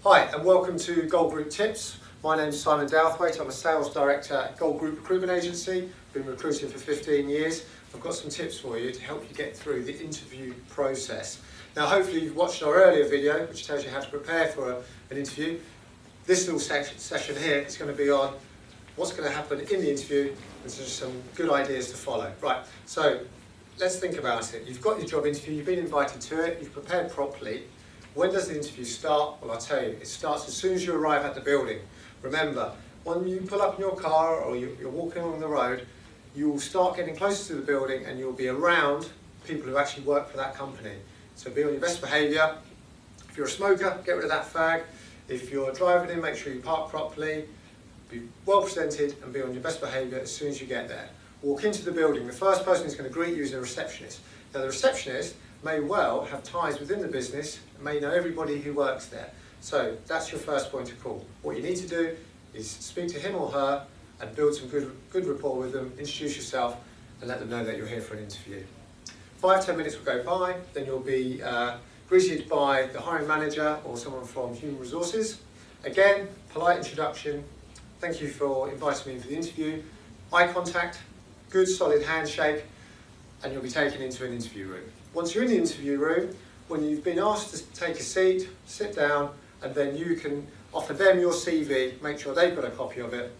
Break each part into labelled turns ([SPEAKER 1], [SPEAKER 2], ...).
[SPEAKER 1] Hi and welcome to Gold Group Tips. My name is Simon Douthwaite. I'm a Sales Director at Gold Group Recruitment Agency. Been recruiting for 15 years. I've got some tips for you to help you get through the interview process. Now hopefully you've watched our earlier video which tells you how to prepare for an interview. This little session here is going to be on what's going to happen in the interview and just some good ideas to follow. Right, so let's think about it. You've got your job interview, you've been invited to it, you've prepared properly. When does the interview start? Well, I'll tell you, it starts as soon as you arrive at the building. Remember, when you pull up in your car or you're walking along the road, you will start getting closer to the building and you'll be around people who actually work for that company. So be on your best behaviour. If you're a smoker, get rid of that fag. If you're driving in, make sure you park properly, be well presented and be on your best behaviour as soon as you get there. Walk into the building, the first person who's going to greet you is the receptionist. Now the receptionist may well have ties within the business and may know everybody who works there. So that's your first point of call. What you need to do is speak to him or her and build some good rapport with them, introduce yourself and let them know that you're here for an interview. 5-10 minutes will go by, then you'll be greeted by the hiring manager or someone from Human Resources. Again, polite introduction, thank you for inviting me for the interview, eye contact, good solid handshake, and you'll be taken into an interview room. Once you're in the interview room, when you've been asked to take a seat, sit down, and then you can offer them your CV, make sure they've got a copy of it.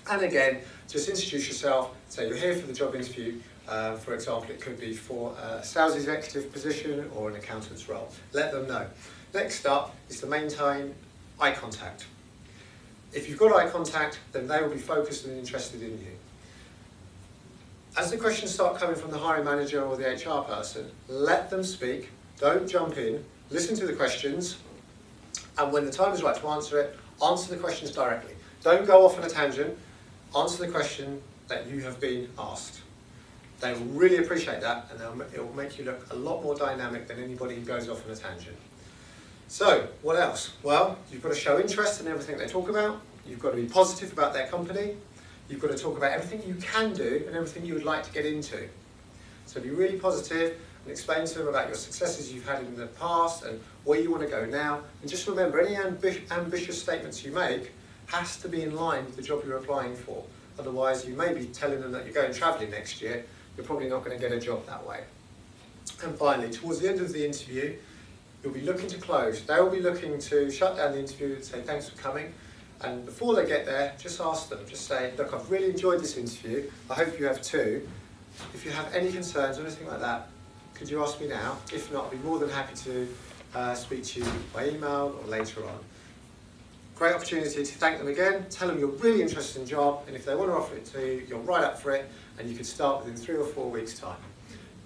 [SPEAKER 1] And again, just introduce yourself, say you're here for the job interview. For example, it could be for a sales executive position or an accountant's role. Let them know. Next up is to maintain eye contact. If you've got eye contact, then they will be focused and interested in you. As the questions start coming from the hiring manager or the HR person, let them speak, don't jump in, listen to the questions, and when the time is right to answer the questions directly. Don't go off on a tangent, answer the question that you have been asked. They will really appreciate that and it will make you look a lot more dynamic than anybody who goes off on a tangent. So, what else? Well, you've got to show interest in everything they talk about, you've got to be positive about their company, you've got to talk about everything you can do and everything you would like to get into. So be really positive and explain to them about your successes you've had in the past and where you want to go now. And just remember, any ambitious statements you make has to be in line with the job you're applying for. Otherwise, you may be telling them that you're going travelling next year. You're probably not going to get a job that way. And finally, towards the end of the interview, you'll be looking to close. They'll be looking to shut down the interview and say thanks for coming. And before they get there, just ask them, just say, look, I've really enjoyed this interview. I hope you have too. If you have any concerns or anything like that, could you ask me now? If not, I'll be more than happy to speak to you by email or later on. Great opportunity to thank them again, tell them you're really interested in the job, and if they want to offer it to you, you're right up for it, and you can start within 3 or 4 weeks' time.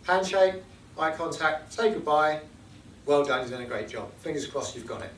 [SPEAKER 1] Handshake, eye contact, say goodbye, well done, you've done a great job. Fingers crossed you've got it.